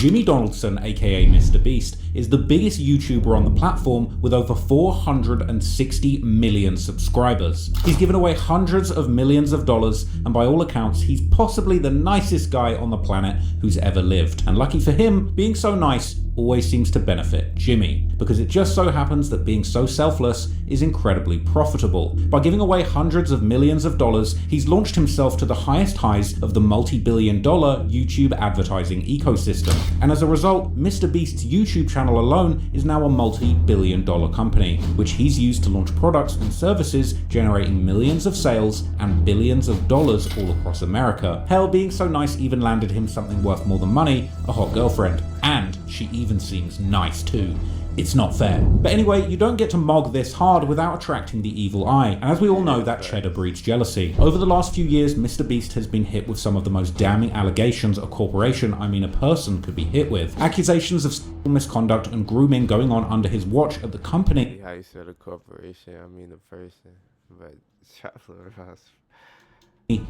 Jimmy Donaldson, aka MrBeast, is the biggest YouTuber on the platform with over 460 million subscribers. He's given away hundreds of millions of dollars, and by all accounts, he's possibly the nicest guy on the planet who's ever lived. And lucky for him, being so nice always seems to benefit Jimmy, because it just so happens that being so selfless is incredibly profitable. By giving away hundreds of millions of dollars, he's launched himself to the highest highs of the multi-billion-dollar YouTube advertising ecosystem. And as a result, MrBeast's YouTube channel alone is now a multi-billion-dollar company, which he's used to launch products and services generating millions of sales and billions of dollars all across America. Hell, being so nice even landed him something worth more than money, a hot girlfriend. And she even seems nice too. It's not fair. But anyway, you don't get to mog this hard without attracting the evil eye, and as we all know, that cheddar breeds jealousy. Over the last few years, MrBeast has been hit with some of the most damning allegations a corporation, I mean a person, could be hit with. Accusations of sexual misconduct and grooming going on under his watch at the company. How you said a corporation, I mean a person, but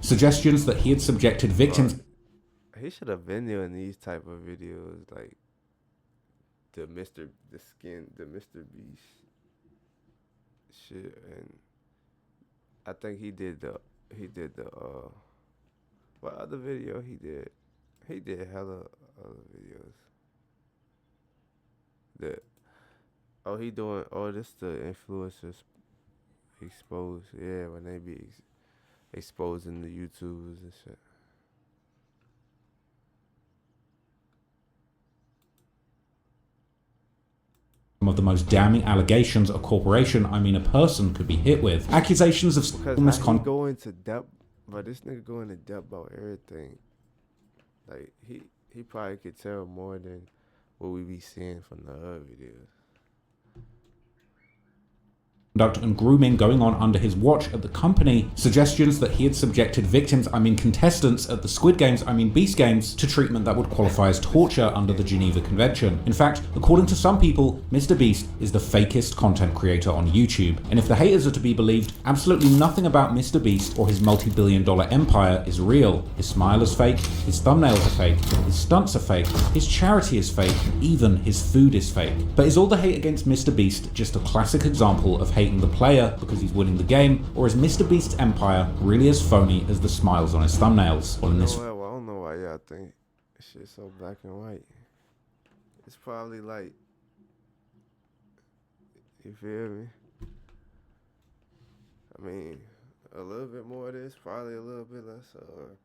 Suggestions that he had subjected victims. He should have been doing these type of videos, like the MrBeast shit, and I think he did the what other video he did? He did hella other videos. This the influencers exposed, yeah, when they be exposing the YouTubers and shit. Some of the most damning allegations a corporation, I mean a person, could be hit with. Accusations of misconduct. Go into depth, but this nigga go into depth about everything. Like he probably could tell more than what we be seeing from the other videos. And grooming going on under his watch at the company, suggestions that he had subjected victims, I mean contestants, at the Squid Games, I mean Beast Games, to treatment that would qualify as torture under the Geneva Convention. In fact, according to some people, MrBeast is the fakest content creator on YouTube. And if the haters are to be believed, absolutely nothing about MrBeast or his multi-billion-dollar empire is real. His smile is fake, his thumbnails are fake, his stunts are fake, his charity is fake, even his food is fake. But is all the hate against MrBeast just a classic example of hating the player because he's winning the game, or is MrBeast's empire really as phony as the smiles on his thumbnails? Well, in this, I don't know why y'all think shit's so black and white. It's probably like, you feel me? I mean, a little bit more of this, probably a little bit less, or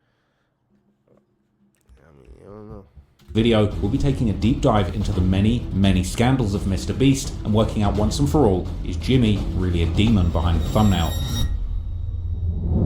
I mean, I don't know. Video, we'll be taking a deep dive into the many scandals of MrBeast and working out once and for all, is Jimmy really a demon behind the thumbnail?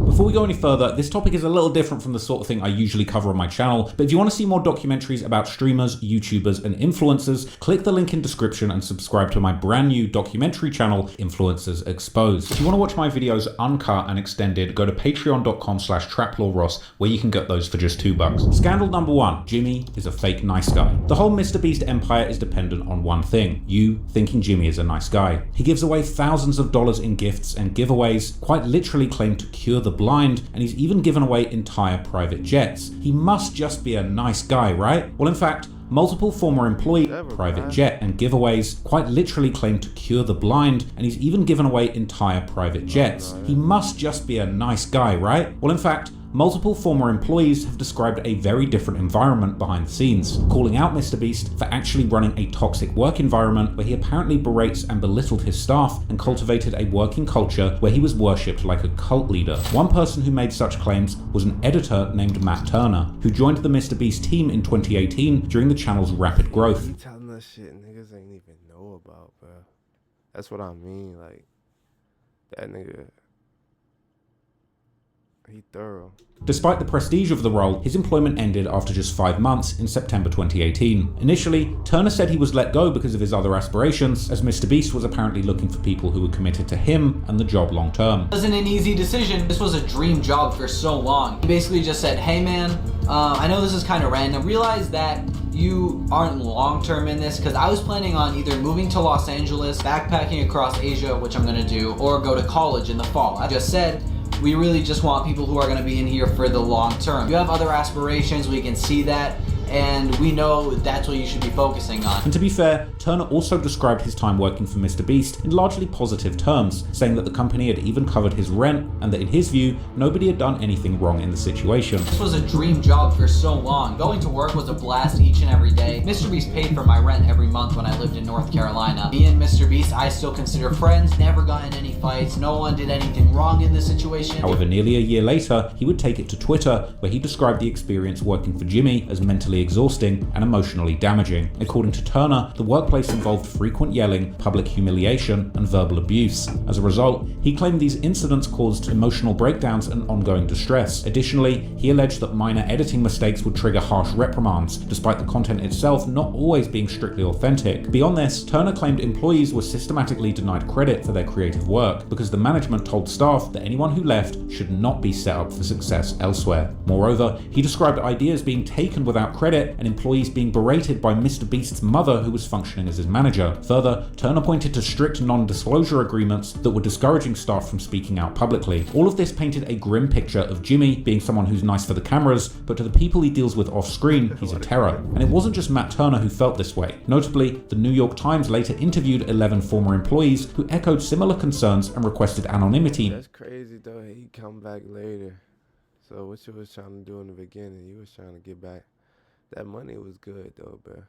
Before we go any further, this topic is a little different from the sort of thing I usually cover on my channel, but if you want to see more documentaries about streamers, YouTubers, and influencers, click the link in description and subscribe to my brand new documentary channel, Influencers Exposed. If you want to watch my videos uncut and extended, go to patreon.com/traplawross, where you can get those for just $2. Scandal number 1, Jimmy is a fake nice guy. The whole MrBeast empire is dependent on one thing, you thinking Jimmy is a nice guy. He gives away thousands of dollars in gifts and giveaways, quite literally claim to cure the blind, and he's even given away entire private jets. He must just be a nice guy, right? Well, in fact, multiple former employees, private jet and giveaways, quite literally claim to cure the blind, and he's even given away entire private jets. He must just be a nice guy, right? Well, in fact, multiple former employees have described a very different environment behind the scenes, calling out MrBeast for actually running a toxic work environment where he apparently berates and belittled his staff and cultivated a working culture where he was worshipped like a cult leader. One person who made such claims was an editor named Matt Turner, who joined the MrBeast team in 2018 during the channel's rapid growth. You telling us shit niggas ain't even know about, bro. That's what I mean, like, that nigga, he thorough. Despite the prestige of the role, his employment ended after just 5 months in September 2018. Initially, Turner said he was let go because of his other aspirations, as MrBeast was apparently looking for people who were committed to him and the job long term. It wasn't an easy decision. This was a dream job for so long. He basically just said, hey man, I know this is kind of random. Realize that you aren't long-term in this, because I was planning on either moving to Los Angeles, backpacking across Asia, which I'm gonna do, or go to college in the fall. I just said, we really just want people who are going to be in here for the long term. You have other aspirations, we can see that, and we know that's what you should be focusing on. And to be fair, Turner also described his time working for MrBeast in largely positive terms, saying that the company had even covered his rent and that in his view, nobody had done anything wrong in the situation. This was a dream job for so long. Going to work was a blast each and every day. MrBeast paid for my rent every month when I lived in North Carolina. Me and MrBeast, I still consider friends, never got in any fights, no one did anything wrong in this situation. However, nearly a year later, he would take it to Twitter, where he described the experience working for Jimmy as mentally exhausting and emotionally damaging. According to Turner, the workplace involved frequent yelling, public humiliation, and verbal abuse. As a result, he claimed these incidents caused emotional breakdowns and ongoing distress. Additionally, he alleged that minor editing mistakes would trigger harsh reprimands, despite the content itself not always being strictly authentic. Beyond this, Turner claimed employees were systematically denied credit for their creative work because the management told staff that anyone who left should not be set up for success elsewhere. Moreover, he described ideas being taken without credit and employees being berated by MrBeast's mother, who was functioning as his manager. Further, Turner pointed to strict non-disclosure agreements that were discouraging staff from speaking out publicly. All of this painted a grim picture of Jimmy being someone who's nice for the cameras, but to the people he deals with off-screen, he's a terror. And it wasn't just Matt Turner who felt this way. Notably, the New York Times later interviewed 11 former employees who echoed similar concerns and requested anonymity. That's crazy though. He come back later. So what you was trying to do in the beginning, you was trying to get back. That money was good though, bro.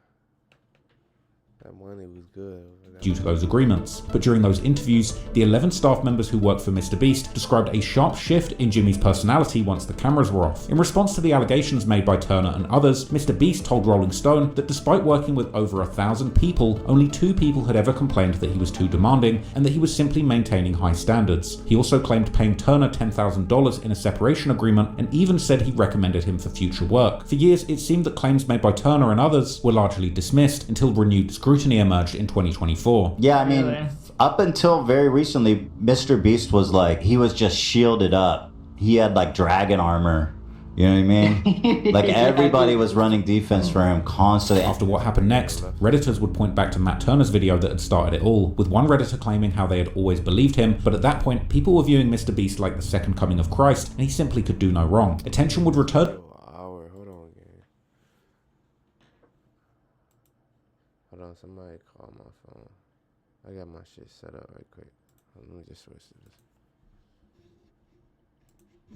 That money was good. Due to those agreements. But during those interviews, the 11 staff members who worked for MrBeast described a sharp shift in Jimmy's personality once the cameras were off. In response to the allegations made by Turner and others, MrBeast told Rolling Stone that despite working with over 1,000 people, only 2 people had ever complained that he was too demanding and that he was simply maintaining high standards. He also claimed paying Turner $10,000 in a separation agreement and even said he recommended him for future work. For years, it seemed that claims made by Turner and others were largely dismissed until renewed scrutiny emerged in 2024. Yeah, I mean, up until very recently, MrBeast was like, he was just shielded up. He had like dragon armor. You know what I mean? Like everybody was running defense for him constantly. After what happened next, Redditors would point back to Matt Turner's video that had started it all, with one Redditor claiming how they had always believed him, but at that point, people were viewing MrBeast like the second coming of Christ, and he simply could do no wrong. Attention would return. Hold on, somebody call my phone. I got my shit set up right quick. Let me just switch to this.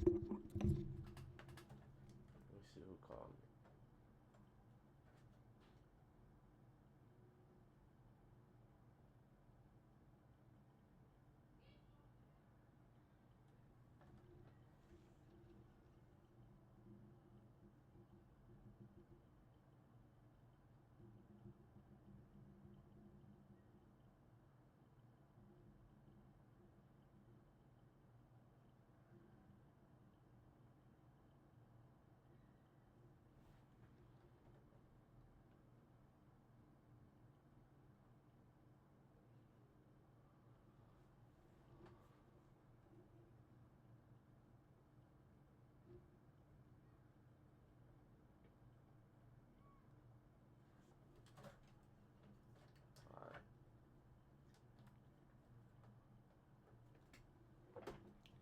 Let me see who called me.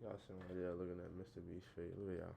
Y'all sitting right there looking at MrBeast face. Look at y'all.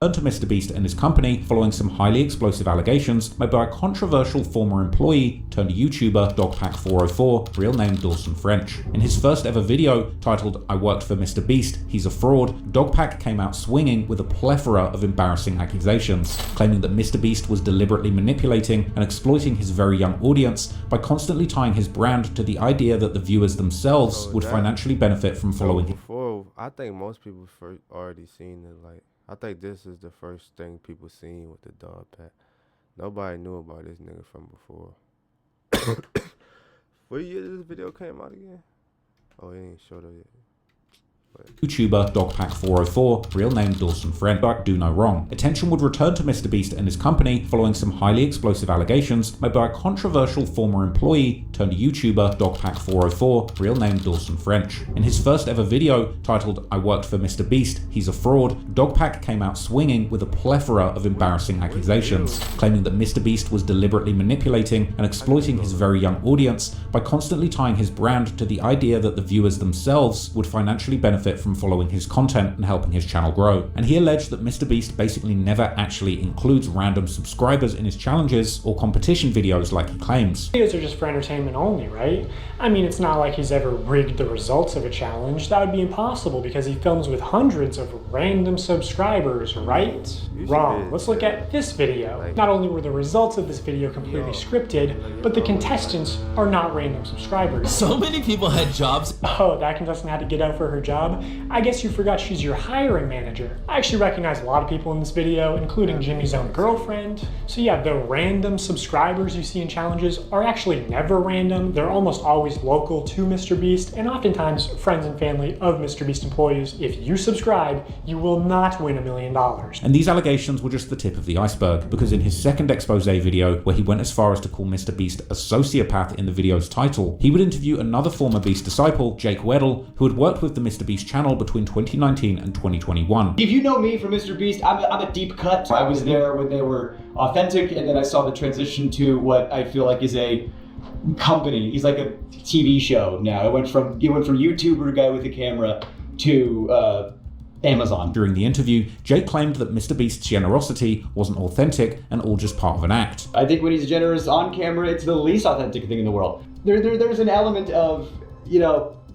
Turned to MrBeast and his company following some highly explosive allegations made by a controversial former employee turned YouTuber Dogpack404, real name Dawson French. In his first ever video titled "I worked for MrBeast, he's a fraud," Dogpack came out swinging with a plethora of embarrassing accusations, claiming that MrBeast was deliberately manipulating and exploiting his very young audience by constantly tying his brand to the idea that the viewers themselves would financially benefit from following him. Before, I think most people first already seen it. Like, I think this is the first thing people seen with the dog pack. Nobody knew about this nigga from before. What year did this video came out again? Oh, it ain't showed up yet. YouTuber Dogpack404, real name Dawson French, but do no wrong. Attention would return to MrBeast and his company following some highly explosive allegations made by a controversial former employee turned YouTuber Dogpack404, real name Dawson French. In his first ever video titled "I worked for MrBeast, he's a fraud," Dogpack came out swinging with a plethora of embarrassing accusations, claiming that MrBeast was deliberately manipulating and exploiting his very young audience by constantly tying his brand to the idea that the viewers themselves would financially benefit from following his content and helping his channel grow. And he alleged that MrBeast basically never actually includes random subscribers in his challenges or competition videos like he claims. Videos are just for entertainment only, right? I mean, it's not like he's ever rigged the results of a challenge. That would be impossible because he films with hundreds of random subscribers, right? Wrong. Let's look at this video. Not only were the results of this video completely scripted, but the contestants are not random subscribers. So many people had jobs. Oh, that contestant had to get out for her job? I guess you forgot she's your hiring manager. I actually recognize a lot of people in this video, including Jimmy's own girlfriend. So yeah, the random subscribers you see in challenges are actually never random. They're almost always local to MrBeast and oftentimes friends and family of MrBeast employees. If you subscribe, you will not win $1 million. And these allegations were just the tip of the iceberg, because in his second expose video, where he went as far as to call MrBeast a sociopath in the video's title, he would interview another former Beast disciple, Kaydg193, who had worked with the MrBeast channel between 2019 and 2021. If you know me from MrBeast, I'm a deep cut. I was there when they were authentic, and then I saw the transition to what I feel like is a company. He's like a TV show now. It went from YouTuber guy with a camera to Amazon. During the interview, Jake claimed that MrBeast's generosity wasn't authentic and all just part of an act. I think when he's generous on camera, it's the least authentic thing in the world. There's an element of,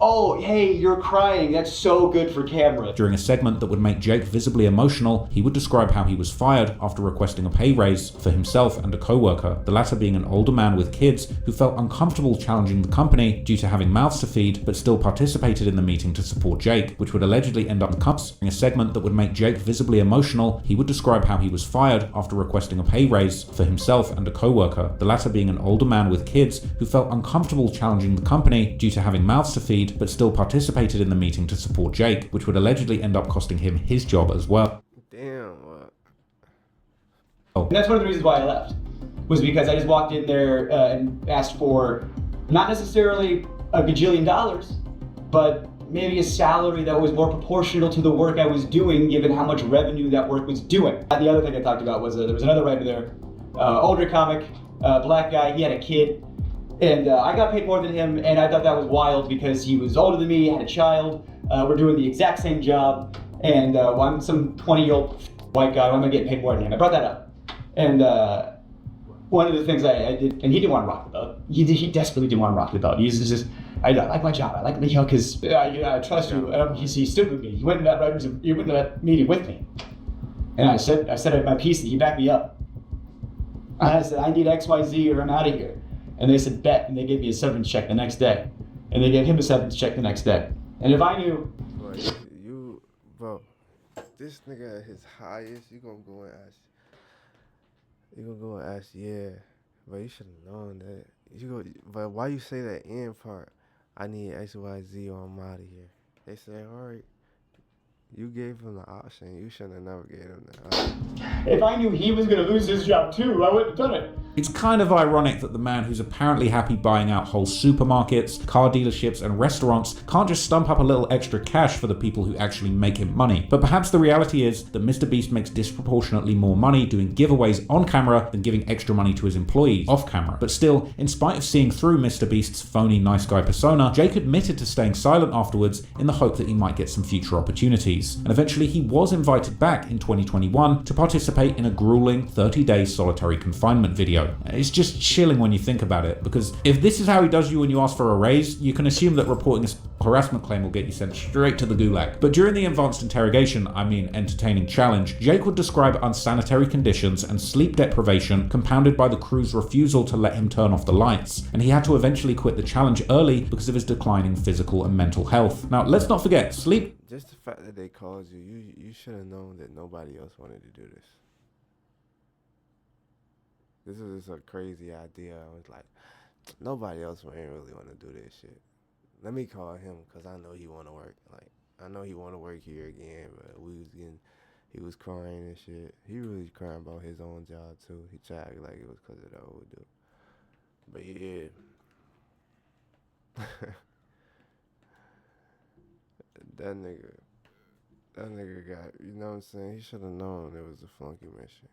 oh, hey, you're crying, that's so good for camera. During a segment that would make Jake visibly emotional, he would describe how he was fired after requesting a pay raise for himself and a co-worker, the latter being an older man with kids who felt uncomfortable challenging the company due to having mouths to feed, but still participated in the meeting to support Jake, which would allegedly end up in cups. During a segment that would make Jake visibly emotional, he would describe how he was fired after requesting a pay raise for himself and a co-worker, the latter being an older man with kids who felt uncomfortable challenging the company due to having mouths to feed, but still participated in the meeting to support Jake, which would allegedly end up costing him his job as well. Damn. And that's one of the reasons why I left, was because I just walked in there and asked for not necessarily a gajillion dollars, but maybe a salary that was more proportional to the work I was doing, given how much revenue that work was doing. The other thing I talked about was there was another writer there, older comic, black guy, he had a kid. And I got paid more than him, and I thought that was wild because he was older than me, had a child, we're doing the exact same job, and I'm some 20-year-old white guy, why am I getting paid more than him? I brought that up. And one of the things I did, and he didn't want to rock the boat. He desperately didn't want to rock the boat. He's just, I like my job, I like the because I trust you. He stood with me. He went in that meeting with me. And I said at my piece that he backed me up. I said, I need XYZ or I'm out of here. And they said, bet, and they gave me a severance check the next day. And they gave him a severance check the next day. And if I knew... Bro, this nigga at his highest, you gonna go and ask, yeah. But you should have known that. But why you say that end part? I need XYZ or I'm out of here. They say, all right. You gave him the option. You shouldn't have never gave him the option. If I knew he was going to lose his job too, I wouldn't have done it. It's kind of ironic that the man who's apparently happy buying out whole supermarkets, car dealerships, and restaurants can't just stump up a little extra cash for the people who actually make him money. But perhaps the reality is that MrBeast makes disproportionately more money doing giveaways on camera than giving extra money to his employees off camera. But still, in spite of seeing through MrBeast's phony nice guy persona, Jake admitted to staying silent afterwards in the hope that he might get some future opportunities. And eventually he was invited back in 2021 to participate in a grueling 30-day solitary confinement video. It's just chilling when you think about it, because if this is how he does you when you ask for a raise, you can assume that reporting a harassment claim will get you sent straight to the gulag. But during the advanced interrogation, entertaining challenge, Jake would describe unsanitary conditions and sleep deprivation compounded by the crew's refusal to let him turn off the lights, and he had to eventually quit the challenge early because of his declining physical and mental health. Now, let's not forget, sleep... Just the fact that they called you should have known that nobody else wanted to do this. This is just a crazy idea. I was like, nobody else ain't really want to do this shit. Let me call him because I know he want to work. Like, I know he want to work here again, but he was crying and shit. He really crying about his own job too. He tried to act like it was because of the old dude. But yeah. That nigga got, you know what I'm saying? He should have known it was a flunky mission.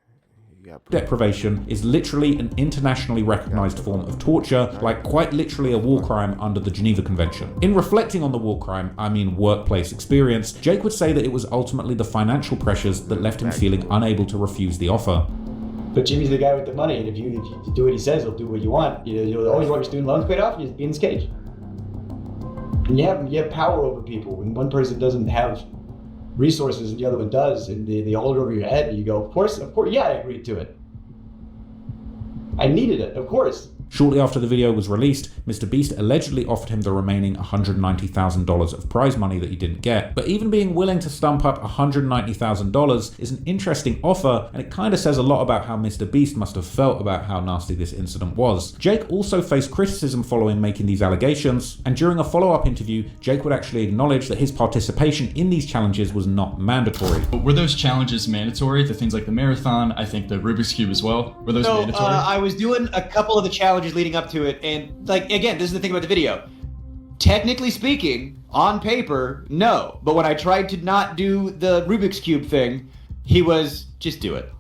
He got Deprivation is literally an internationally recognized form of torture, like quite literally a war crime under the Geneva Convention. In reflecting on the war crime, I mean workplace experience, Jake would say that it was ultimately the financial pressures that left him feeling unable to refuse the offer. But Jimmy's the guy with the money, and if you do what he says, he'll do what you want. You'll always want your student loans paid off, you just be in his cage. And you have power over people. When one person doesn't have resources and the other one does, and they hold it over your head, and you go, of course, yeah, I agreed to it. I needed it, of course. Shortly after the video was released, MrBeast allegedly offered him the remaining $190,000 of prize money that he didn't get. But even being willing to stump up $190,000 is an interesting offer, and it kind of says a lot about how MrBeast must have felt about how nasty this incident was. Jake also faced criticism following making these allegations, and during a follow-up interview, Jake would actually acknowledge that his participation in these challenges was not mandatory. But were those challenges mandatory? The things like the marathon, I think the Rubik's Cube as well, were those mandatory? I was doing a couple of the challenges leading up to it, and like, again, this is the thing about the video. Technically speaking, on paper, no. But when I tried to not do the Rubik's Cube thing, he was, just do it.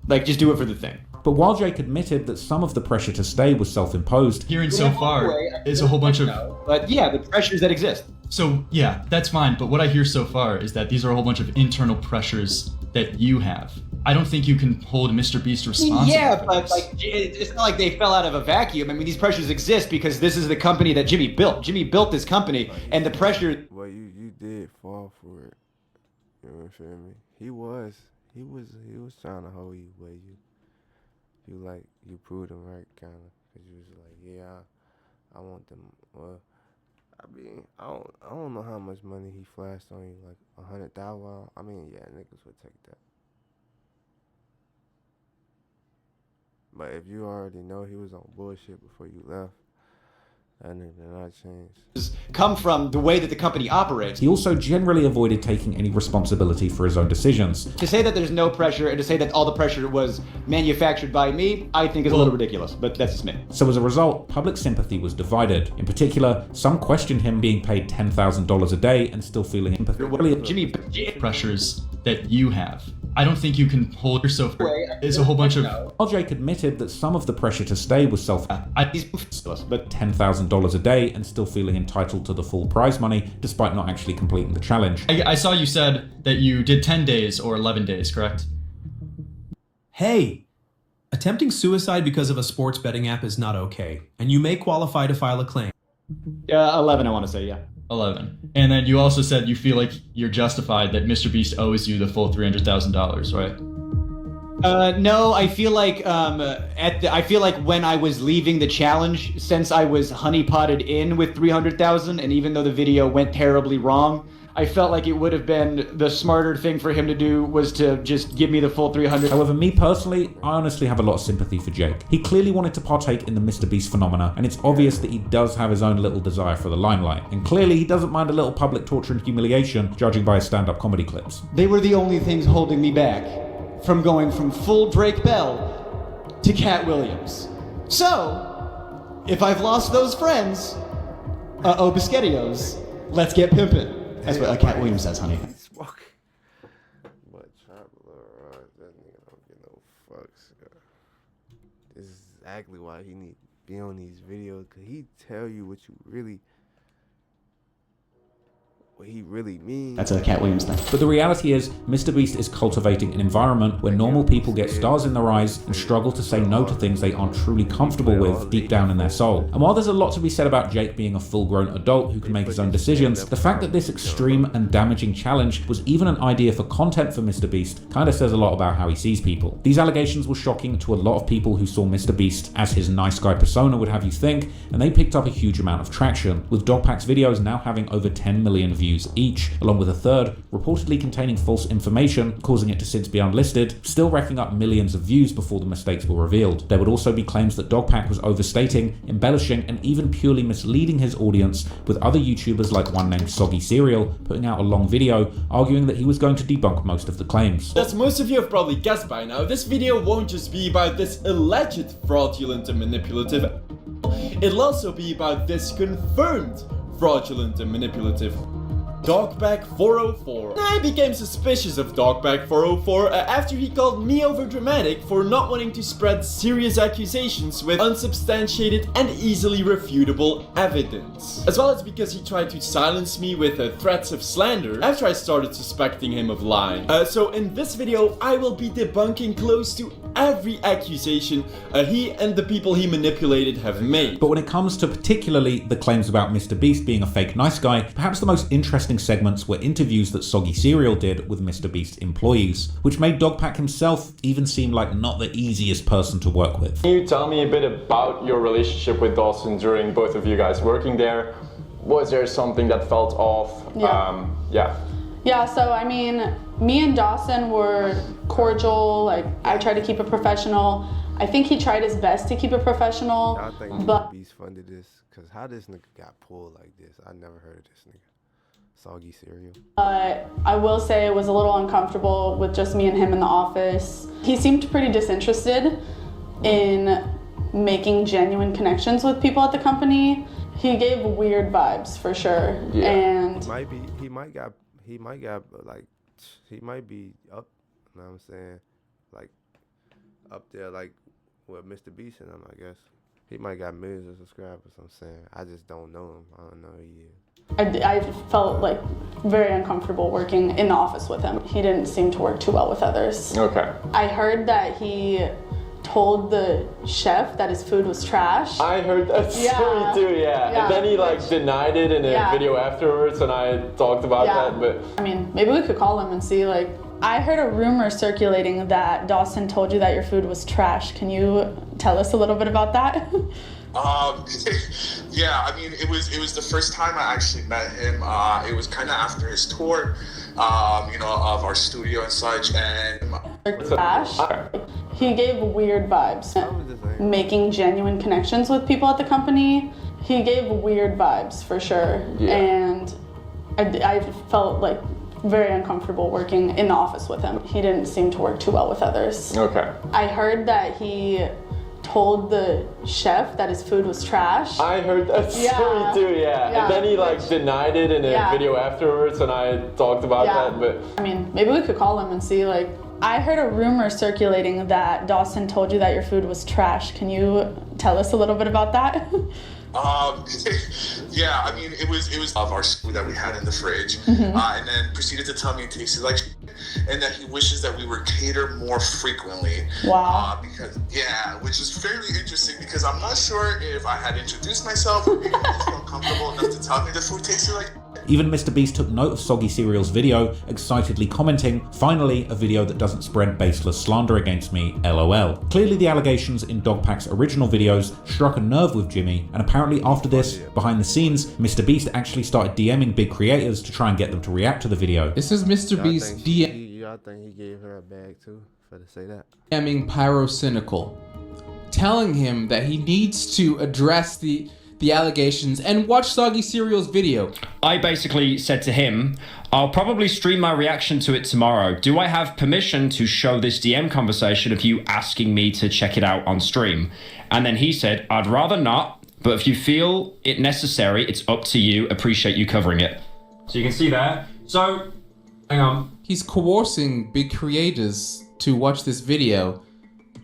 Like, just do it for the thing. But while Jake admitted that some of the pressure to stay was self-imposed, Hearing so far is a whole bunch of... But yeah, the pressures that exist. So yeah, that's fine, but what I hear so far is that these are a whole bunch of internal pressures that you have. I don't think you can hold MrBeast responsible. Yeah, for but this. like, it's not like they fell out of a vacuum. I mean, these pressures exist because this is the company that Jimmy built. Jimmy built this company, and the pressure... Well, you did fall for it. You know what I mean? He was trying to hold you, but you proved him right, kind of, because you was like, yeah, I want them. Well, I mean, I don't know how much money he flashed on you, like $100,000. I mean, yeah, niggas would take that. But if you already know he was on bullshit before you left, that nigga did not change. Come from the way that the company operates. he also generally avoided taking any responsibility for his own decisions. To say that there's no pressure and to say that all the pressure was manufactured by me, I think is a little ridiculous, but that's just me. So as a result, public sympathy was divided. In particular, some questioned him being paid $10,000 a day and still feeling empathy. Jimmy... pressures that you have. I don't think you can hold yourself... Is a whole bunch of... While Jake admitted that some of the pressure to stay was But $10,000 a day and still feeling entitled to the full prize money despite not actually completing the challenge. I saw you said that you did 10 days or 11 days, correct? Hey, attempting suicide because of a sports betting app is not okay, and you may qualify to file a claim. 11, I want to say, yeah. 11. And then you also said you feel like you're justified that MrBeast owes you the full $300,000, right? No, I feel like I feel like when I was leaving the challenge, since I was honeypotted in with 300,000, and even though the video went terribly wrong, I felt like it would have been the smarter thing for him to do was to just give me the full 300. However, me personally, I honestly have a lot of sympathy for Jake. He clearly wanted to partake in the MrBeast phenomena, and it's obvious that he does have his own little desire for the limelight. And clearly, he doesn't mind a little public torture and humiliation, judging by his stand-up comedy clips. They were the only things holding me back from going from full Drake Bell to Cat Williams. So, if I've lost those friends, Biscottios, let's get pimpin'. That's what Cat Williams says, honey. Smoke. But Traveler, that nigga don't get no fucks. This is exactly why he need to be on these videos, cause he tell you what he really means. That's a Cat Williams thing. But the reality is, MrBeast is cultivating an environment where normal people get stars in their eyes and struggle to say no to things they aren't truly comfortable with deep down in their soul. And while there's a lot to be said about Jake being a full-grown adult who can make his own decisions, the fact that this extreme and damaging challenge was even an idea for content for MrBeast kind of says a lot about how he sees people. These allegations were shocking to a lot of people who saw MrBeast as his nice guy persona would have you think, and they picked up a huge amount of traction, with Dogpack's videos now having over 10 million views views each, along with a third reportedly containing false information, causing it to since be unlisted, still racking up millions of views before the mistakes were revealed. There would also be claims that Dogpack was overstating, embellishing, and even purely misleading his audience, with other YouTubers like one named Soggy Cereal putting out a long video arguing that he was going to debunk most of the claims. As most of you have probably guessed by now, this video won't just be about this alleged fraudulent and manipulative, it'll also be about this confirmed fraudulent and manipulative Dogpack 404. I became suspicious of Dogpack 404 after he called me overdramatic for not wanting to spread serious accusations with unsubstantiated and easily refutable evidence. As well as because he tried to silence me with threats of slander after I started suspecting him of lying. So in this video, I will be debunking close to every accusation he and the people he manipulated have made. But when it comes to particularly the claims about MrBeast being a fake nice guy, perhaps the most interesting segments were interviews that Soggy Cereal did with MrBeast employees, which made Dogpack himself even seem like not the easiest person to work with. Can you tell me a bit about your relationship with Dawson during both of you guys working there? Was there something that felt off? Yeah, so I mean, me and Dawson were cordial, like I tried to keep it professional. I think he tried his best to keep it professional. I think but MrBeast funded this, because how this nigga got pulled like this? I never heard of this nigga. Soggy Cereal. I will say it was a little uncomfortable with just me and him in the office. He seemed pretty disinterested in making genuine connections with people at the company. He gave weird vibes for sure. Yeah. And he might be up, you know what I'm saying? Like up there like with MrBeast and them, I guess. He might got millions of subscribers, I'm saying. I just don't know him. I don't know who he is. I felt like very uncomfortable working in the office with him. He didn't seem to work too well with others. Okay. I heard that he told the chef that his food was trash. I heard that story too, yeah. And then he like denied it in a video afterwards, and I talked about that, but... I mean, maybe we could call him and see, like... I heard a rumor circulating that Dawson told you that your food was trash. Can you tell us a little bit about that? Yeah, I mean, it was the first time I actually met him. It was kind of after his tour, you know, of our studio and such, and... Trash. He gave weird vibes. Making genuine connections with people at the company. He gave weird vibes for sure. Yeah. And I felt like very uncomfortable working in the office with him. He didn't seem to work too well with others. Okay. I heard that he told the chef that his food was trash. I heard that story too, yeah. And then he like denied it in a video afterwards, and I talked about that, but... I mean, maybe we could call him and see, like... I heard a rumor circulating that Dawson told you that your food was trash. Can you tell us a little bit about that? Yeah, I mean, it was of our food that we had in the fridge, and then proceeded to tell me it tasted like shit, and that he wishes that we would cater more frequently. Wow. Because which is fairly interesting, because I'm not sure if I had introduced myself or maybe he felt comfortable enough to tell me the food tasted like. Even MrBeast took note of Soggy Cereal's video, excitedly commenting, "Finally, a video that doesn't spread baseless slander against me, LOL." Clearly the allegations in Dogpack's original videos struck a nerve with Jimmy, and apparently after this, behind the scenes, MrBeast actually started DMing big creators to try and get them to react to the video. This is MrBeast Y'all think he gave her a bag too, for to say that? DMing Pyrocynical, telling him that he needs to address the allegations and watch Soggy Cereal's video. I basically said to him, I'll probably stream my reaction to it tomorrow. Do I have permission to show this DM conversation of you asking me to check it out on stream? And then he said, I'd rather not, but if you feel it necessary, it's up to you. Appreciate you covering it. So you can see there. So, hang on. He's coercing big creators to watch this video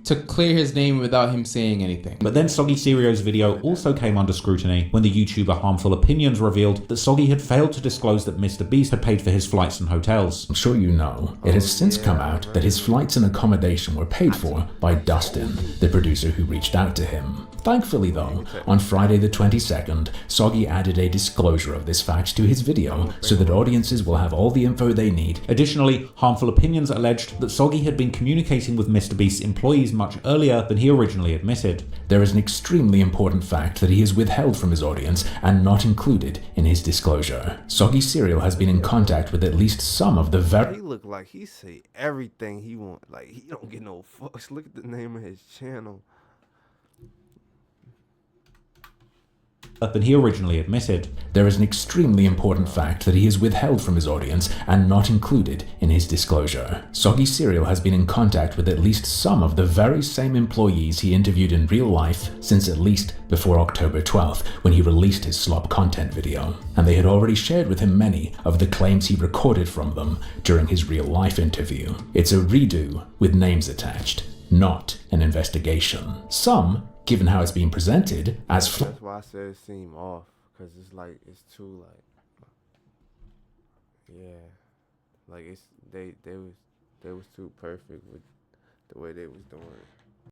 to clear his name without him saying anything. But then Soggy Cereal's video also came under scrutiny when the YouTuber Harmful Opinions revealed that Soggy had failed to disclose that MrBeast had paid for his flights and hotels. I'm sure you know, it has since come out that his flights and accommodation were paid for by Dustin, the producer who reached out to him. Thankfully though, on Friday the 22nd, Soggy added a disclosure of this fact to his video so that audiences will have all the info they need. Additionally, Harmful Opinions alleged that Soggy had been communicating with MrBeast's employees much earlier than he originally admitted. There is an extremely important fact that he has withheld from his audience and not included in his disclosure. Soggy Cereal has been in contact with at least some of the very... He look like he say everything he want. Like, he don't get no fucks. Look at the name of his channel. Than he originally admitted. There is an extremely important fact that he has withheld from his audience and not included in his disclosure. Soggy Cereal has been in contact with at least some of the very same employees he interviewed in real life since at least before October 12th, when he released his slop content video, and they had already shared with him many of the claims he recorded from them during his real life interview. It's a redo with names attached, not an investigation. Some, given how it's being presented as... That's why I said it seemed off, because it's like, it's too like, yeah, like it's, they was too perfect with the way they was doing it.